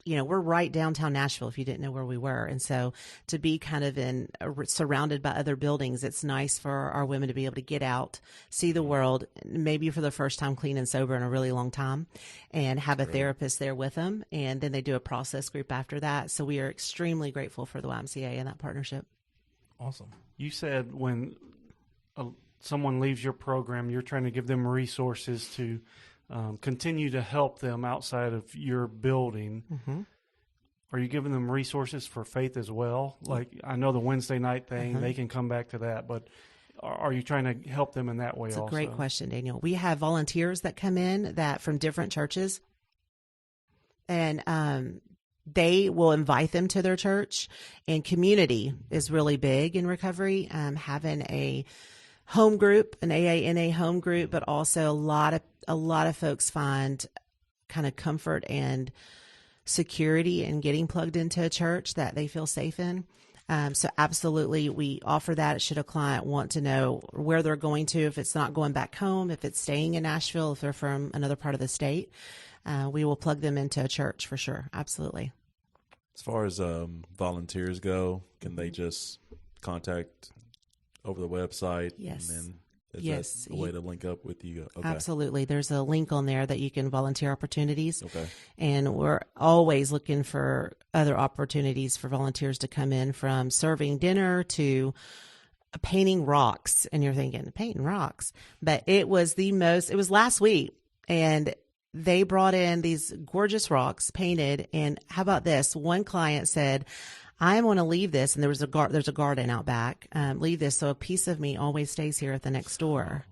we're right downtown Nashville, if you didn't know where we were. And so to be kind of surrounded by other buildings, it's nice for our women to be able to get out, see the world, maybe for the first time clean and sober in a really long time, and have a therapist there with them. And then they do a process group after that. So we are extremely grateful for the YMCA and that partnership. Awesome. You said when someone leaves your program, you're trying to give them resources to continue to help them outside of your building. Mm-hmm. Are you giving them resources for faith as well? Like, I know the Wednesday night thing, they can come back to that, but are you trying to help them in that way also? It's a great question, Daniel. We have volunteers that come in from different churches, and they will invite them to their church. And community is really big in recovery, having a home group, an AA/NA home group, but also a lot of folks find kind of comfort and security in getting plugged into a church that they feel safe in. So absolutely, we offer that. Should a client want to know where they're going to, if it's not going back home, if it's staying in Nashville, if they're from another part of the state, we will plug them into a church for sure. Absolutely. As far as volunteers go, can they just contact over the website? Yes. And then is that a way to link up with you? Okay. Absolutely. There's a link on there that you can volunteer opportunities. Okay. And we're always looking for other opportunities for volunteers to come in, from serving dinner to painting rocks. And you're thinking, painting rocks. But it was last week, and they brought in these gorgeous rocks painted. And how about this? One client said, I want to leave this, and there's a garden out back. Leave this so a piece of me always stays here at the next door.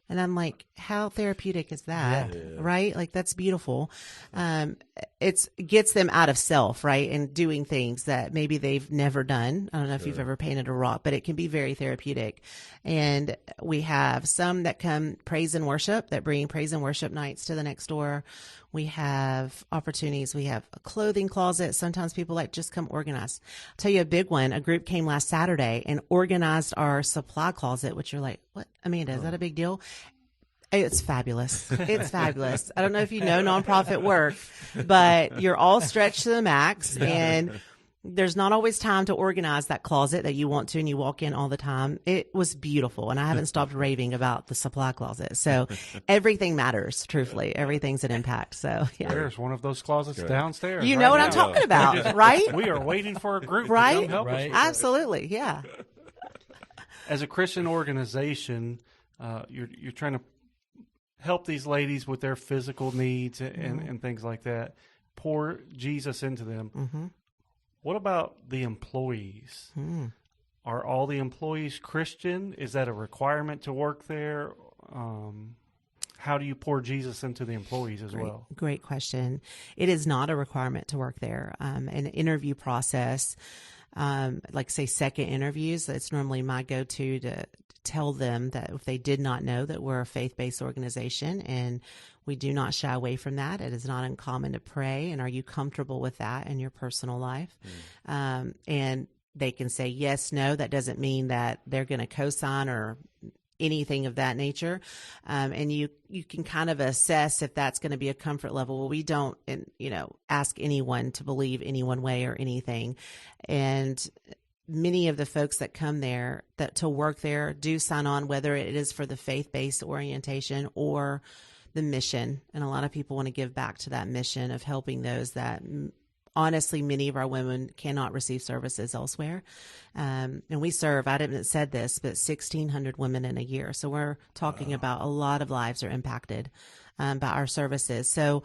And I'm like, how therapeutic is that? Yeah. Right? Like, that's beautiful. It gets them out of self, right? And doing things that maybe they've never done. I don't know if you've ever painted a rock, but it can be very therapeutic. And we have some that come praise and worship, that bring praise and worship nights to the next door. We have opportunities. We have a clothing closet. Sometimes people just come organize. I'll tell you a big one. A group came last Saturday and organized our supply closet, which you're like, what, Amanda, is that a big deal? It's fabulous. It's fabulous. I don't know if you know nonprofit work, but you're all stretched to the max, and there's not always time to organize that closet that you want to, and you walk in all the time. It was beautiful, and I haven't stopped raving about the supply closet. So everything matters, truthfully. Everything's an impact. So yeah. There's one of those closets downstairs. You know what I'm talking about, right? We are waiting for a group to right? come help us. Absolutely, yeah. As a Christian organization, you're trying to help these ladies with their physical needs and things like that. Pour Jesus into them. Mm-hmm. What about the employees? Are all the employees Christian? Is that a requirement to work there? How do you pour Jesus into the employees as well? Great question. It is not a requirement to work there. An interview process, like say second interviews, it's normally my go-to to tell them that if they did not know that we're a faith-based organization, and we do not shy away from that. It is not uncommon to pray. And are you comfortable with that in your personal life? And they can say yes, no. That doesn't mean that they're going to co-sign or anything of that nature. And you can kind of assess if that's going to be a comfort level. Well, we don't, ask anyone to believe any one way or anything. And many of the folks that come there to work there do sign on, whether it is for the faith-based orientation or the mission. And a lot of people want to give back to that mission of helping those that honestly, many of our women cannot receive services elsewhere. And we serve, I didn't said this, but 1,600 women in a year. So we're talking about a lot of lives are impacted by our services. So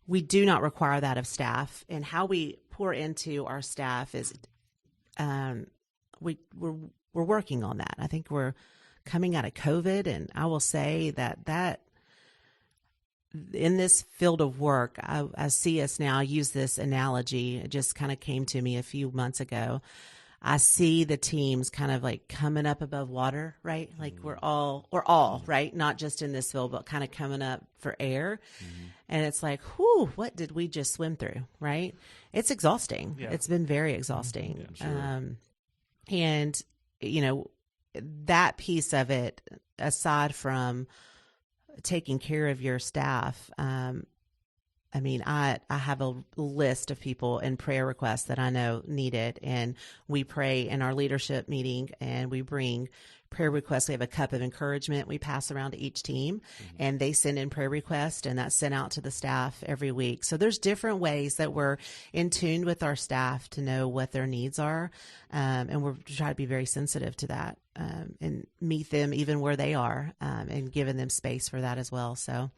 we do not require that of staff. And how we pour into our staff is we're working on that. I think we're coming out of COVID, and I will say that in this field of work, I see us now. I use this analogy. It just kind of came to me a few months ago. I see the teams kind of like coming up above water, right? Like we're all right, not just in this field, but kind of coming up for air. And it's like, whew, what did we just swim through, right? It's exhausting. Yeah. It's been very exhausting. Yeah, sure. And, that piece of it, aside from taking care of your staff, I have a list of people and prayer requests that I know need it, and we pray in our leadership meeting, and we bring prayer requests. We have a cup of encouragement we pass around to each team, and they send in prayer requests, and that's sent out to the staff every week. So there's different ways that we're in tune with our staff to know what their needs are, and we're trying to be very sensitive to that, and meet them even where they are, and giving them space for that as well. So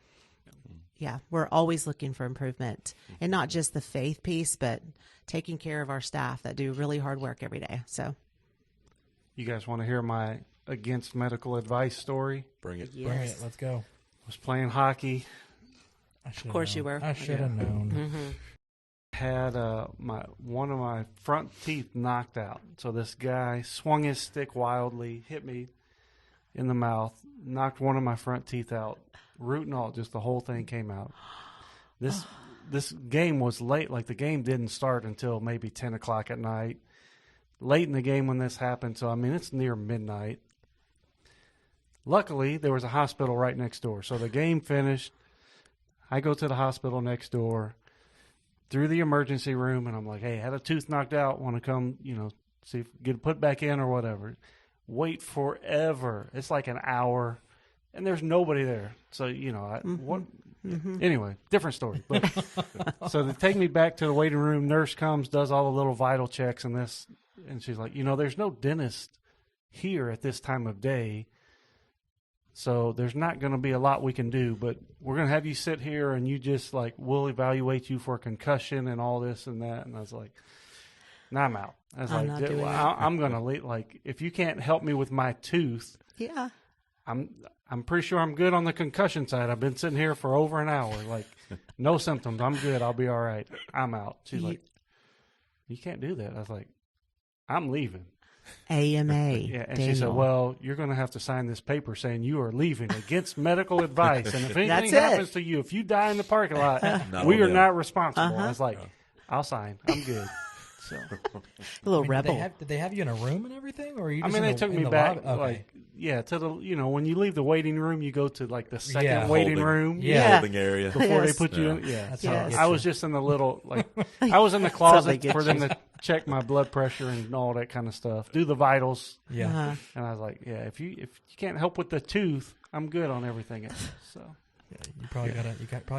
yeah, we're always looking for improvement, and not just the faith piece, but taking care of our staff that do really hard work every day. So you guys want to hear my against medical advice story? Bring it. Yes. Bring it. Let's go. I was playing hockey. Of course you were. I should have known. Mm-hmm. Had one of my front teeth knocked out. So this guy swung his stick wildly, hit me in the mouth, knocked one of my front teeth out. Root and all, just the whole thing came out. This game was late. Like, the game didn't start until maybe 10 o'clock at night. Late in the game when this happened. So, it's near midnight. Luckily, there was a hospital right next door. So the game finished. I go to the hospital next door, through the emergency room, and I'm like, hey, had a tooth knocked out. Want to come, see if get it put back in or whatever. Wait forever. It's like an hour. And there's nobody there. So, anyway, different story. But so they take me back to the waiting room. Nurse comes, does all the little vital checks and this. And she's like, there's no dentist here at this time of day. So there's not going to be a lot we can do. But we're going to have you sit here, and you just, we'll evaluate you for concussion and all this and that. And I was like, nah, I'm out. I was I'm going to leave. If you can't help me with my tooth. Yeah. I'm pretty sure I'm good on the concussion side. I've been sitting here for over an hour. No symptoms. I'm good. I'll be all right. I'm out. She's like, you can't do that. I was like, I'm leaving. AMA. Yeah, and Daniel. She said, well, you're going to have to sign this paper saying you are leaving against medical advice. And if anything happens to you, if you die in the parking lot, we are not responsible. I was like, I'll sign. I'm good. So. A little rebel. Did they have you in a room and everything, or are you just they took me back, okay. To the, when you leave the waiting room, you go to the second waiting room. Holding area. Before they put you in. Yeah. So I was just in the little, I was in the closet for them to check my blood pressure and all that kind of stuff. Do the vitals. Yeah. Uh-huh. And I was like, if you can't help with the tooth, I'm good on everything else. So. Yeah, you probably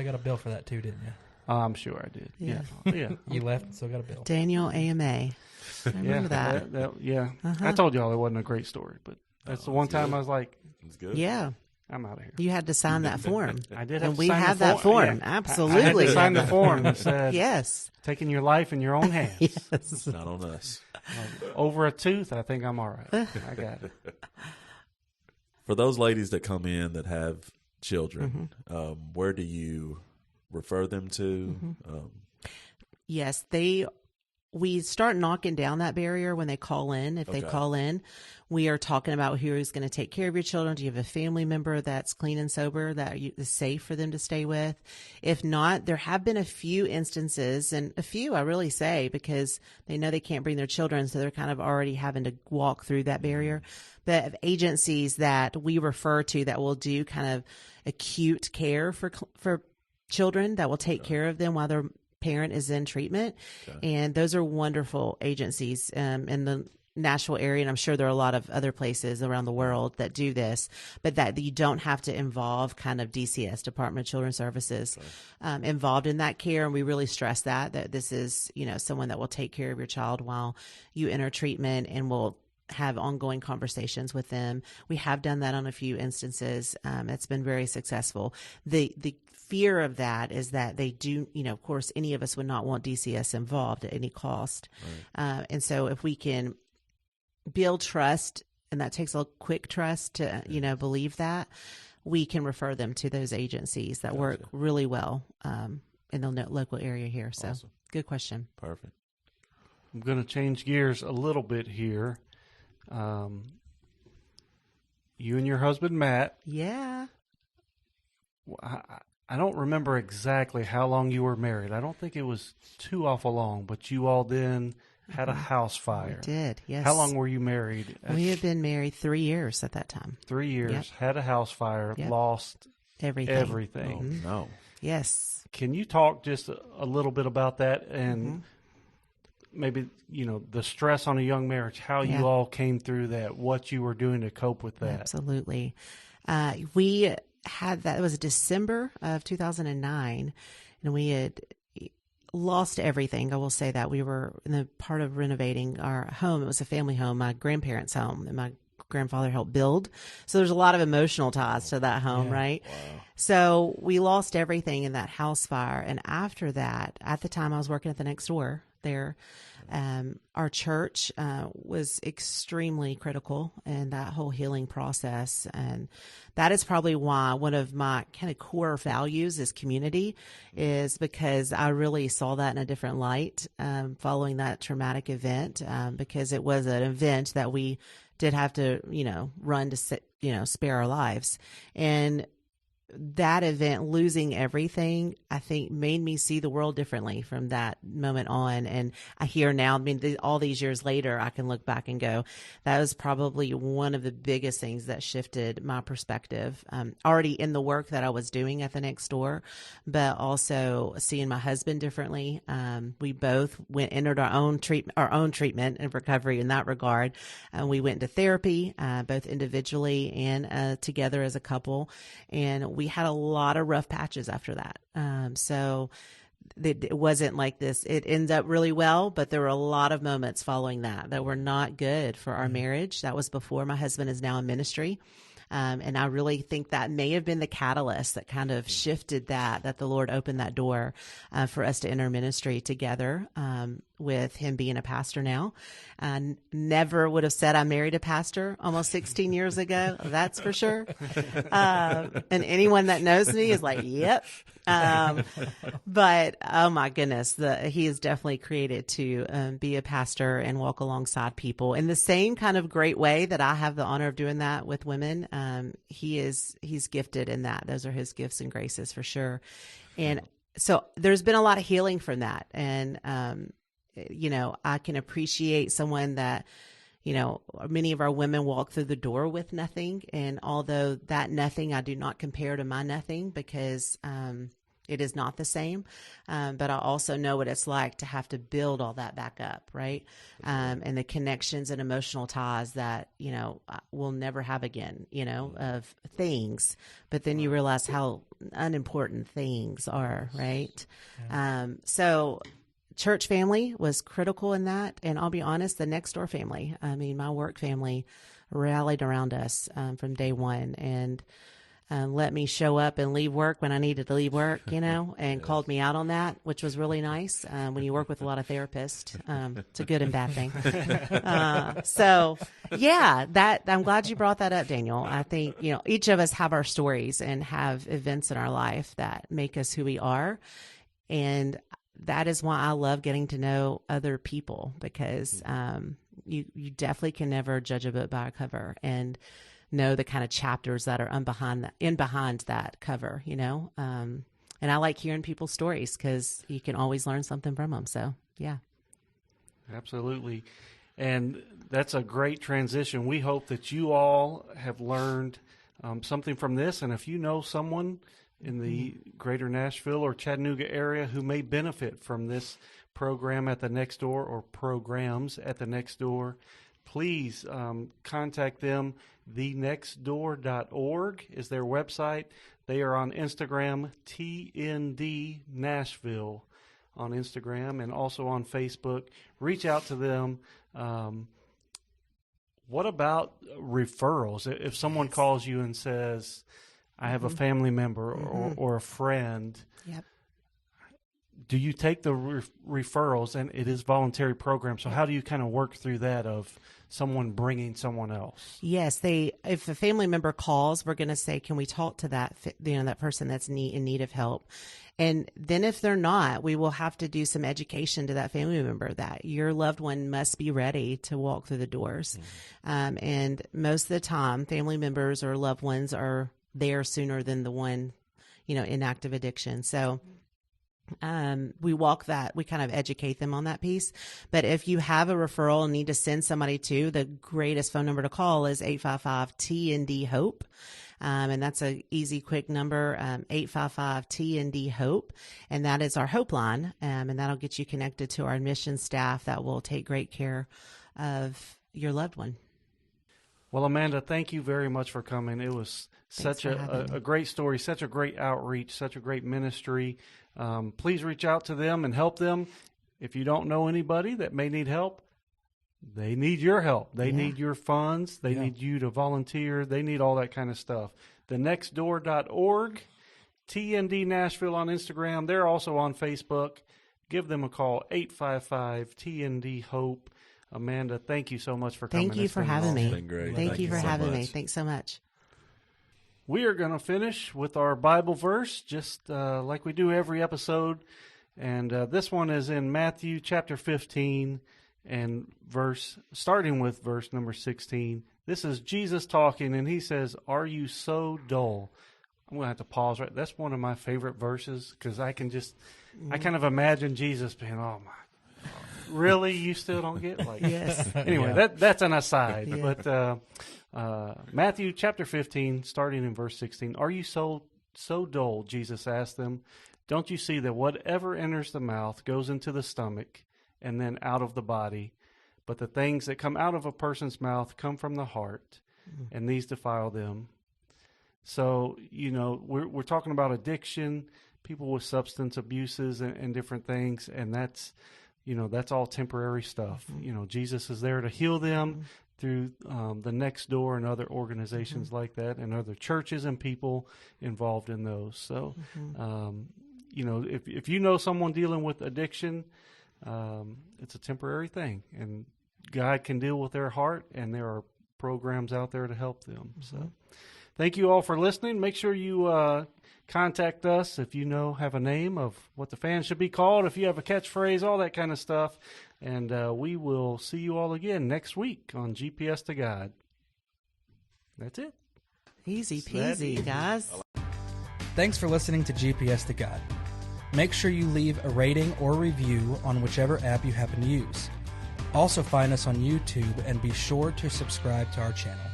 got a bill for that too, didn't you? I'm sure I did. Yeah. You left and still got a bill. Daniel AMA. I remember that. Uh-huh. I told y'all it wasn't a great story, but that's the one time I was like, it's good. Yeah. I'm out of here. You had to sign that form. I did. And we have that form. Yeah. Absolutely. I had to sign the form that said, yes, taking your life in your own hands. Yes. It's not on us. Over a tooth, I think I'm all right. I got it. For those ladies that come in that have children, where do you refer them to? Yes, we start knocking down that barrier when they call in. If they call in, we are talking about who is going to take care of your children. Do you have a family member that's clean and sober that is safe for them to stay with? If not, there have been a few instances, and a few I really say, because they know they can't bring their children, so they're kind of already having to walk through that barrier. But of agencies that we refer to that will do kind of acute care for children, that will take care of them while their parent is in treatment. And those are wonderful agencies. And the Nashville area, and I'm sure there are a lot of other places around the world that do this, but that you don't have to involve kind of DCS, Department of Children's Services, involved in that care. And we really stress that this is, someone that will take care of your child while you enter treatment and will have ongoing conversations with them. We have done that on a few instances. It's been very successful. The fear of that is that they do, of course, any of us would not want DCS involved at any cost. Right. And so if we can build trust, and that takes a quick trust to, believe that, we can refer them to those agencies that work really well in the local area here. So awesome. Good question. Perfect. I'm going to change gears a little bit here. You and your husband, Matt. Yeah. I don't remember exactly how long you were married. I don't think it was too awful long, but you all then had a house fire. We did, yes. How long were you married? We had been married 3 years at that time. 3 years, yep. Had a house fire, yep. Lost everything. Oh, no. Yes. Can you talk just a little bit about that and maybe, the stress on a young marriage, how you all came through that, what you were doing to cope with that? Absolutely. We had that. It was December of 2009, and we had lost everything. I will say that we were in the part of renovating our home. It was a family home, my grandparents' home, and my grandfather helped build. So there's a lot of emotional ties to that home, right? Wow. So we lost everything in that house fire. And after that, at the time I was working at the next door there, our church was extremely critical in that whole healing process. And that is probably why one of my kind of core values is community, is because I really saw that in a different light following that traumatic event, because it was an event that we did have to, run to, spare our lives. And that event, losing everything, I think made me see the world differently from that moment on. And I hear now, all these years later, I can look back and go, that was probably one of the biggest things that shifted my perspective, already in the work that I was doing at the next door, but also seeing my husband differently. We both entered our own treatment and recovery in that regard. We went into therapy, both individually and together as a couple. And we had a lot of rough patches after that. So it wasn't like this. It ended up really well, but there were a lot of moments following that were not good for our marriage. That was before my husband is now in ministry. And I really think that may have been the catalyst that kind of shifted that the Lord opened that door for us to enter ministry together, with him being a pastor now. I never would have said I married a pastor almost 16 years ago. That's for sure. And anyone that knows me is like, yep. But oh my goodness, he is definitely created to be a pastor and walk alongside people in the same kind of great way that I have the honor of doing that with women. He's gifted in that. Those are his gifts and graces for sure. And so there's been a lot of healing from that. And, I can appreciate someone that, many of our women walk through the door with nothing. And although that nothing, I do not compare to my nothing, because, it is not the same. But I also know what it's like to have to build all that back up, right? And the connections and emotional ties that, we'll never have again, of things. But then you realize how unimportant things are, right? Yeah. So church family was critical in that. And I'll be honest, the next door family, my work family rallied around us from day one, and let me show up and leave work when I needed to leave work, and called me out on that, which was really nice. When you work with a lot of therapists, it's a good and bad thing. So yeah, I'm glad you brought that up, Daniel. I think, each of us have our stories and have events in our life that make us who we are. And that is why I love getting to know other people, because you definitely can never judge a book by a cover, and know the kind of chapters that are behind that cover, and I like hearing people's stories because you can always learn something from them. So yeah, absolutely. And that's a great transition. We hope that you all have learned something from this. And if you know someone in the greater Nashville or Chattanooga area who may benefit from this program at the Next Door, or programs at the Next Door, please contact them. thenextdoor.org is their website. They are on Instagram, TND Nashville on Instagram, and also on Facebook. Reach out to them. What about referrals? If someone calls you and says, I have a family member or a friend, do you take the referrals? And it is voluntary program, so how do you kind of work through that of someone bringing someone else? Yes, if a family member calls, we're going to say, can we talk to that person that's in need of help? And then if they're not, we will have to do some education to that family member that your loved one must be ready to walk through the doors. And most of the time, family members or loved ones are there sooner than the one, in active addiction. So we kind of educate them on that piece. But if you have a referral and need to send somebody to, the greatest phone number to call is 855-TND-HOPE. And that's an easy, quick number, 855-TND-HOPE. And that is our Hope line. And that'll get you connected to our admissions staff that will take great care of your loved one. Well, Amanda, thank you very much for coming. It was such a great story, such a great outreach, such a great ministry. Please reach out to them and help them. If you don't know anybody that may need help, they need your help. They need your funds. They need you to volunteer. They need all that kind of stuff. Thenextdoor.org, TND Nashville on Instagram. They're also on Facebook. Give them a call, 855-TND-HOPE. Amanda, thank you so much for coming. Thank you for having me. It's been great. Thank you for having me. much. Thanks so much. We are going to finish with our Bible verse, just like we do every episode. And this one is in Matthew chapter 15, and starting with verse number 16. This is Jesus talking, and he says, "Are you so dull?" I'm going to have to pause right. That's one of my favorite verses, because I kind of imagine Jesus being, "Oh my, really? You still don't get?" Like, Yes. Anyway, that's an aside. But Matthew chapter 15, starting in verse 16. "Are you so dull?" Jesus asked them. "Don't you see that whatever enters the mouth goes into the stomach and then out of the body? But the things that come out of a person's mouth come from the heart, and these defile them." So, we're talking about addiction, people with substance abuses and different things, and that's all temporary stuff. Jesus is there to heal them through the Next Door and other organizations like that, and other churches and people involved in those. So, if you know someone dealing with addiction, it's a temporary thing, and God can deal with their heart, and there are programs out there to help them. So thank you all for listening. Make sure you contact us if you have a name of what the fan should be called, if you have a catchphrase, all that kind of stuff. And we will see you all again next week on GPS to God. That's it. Easy peasy, guys. Thanks for listening to GPS to God. Make sure you leave a rating or review on whichever app you happen to use. Also find us on YouTube, and be sure to subscribe to our channel.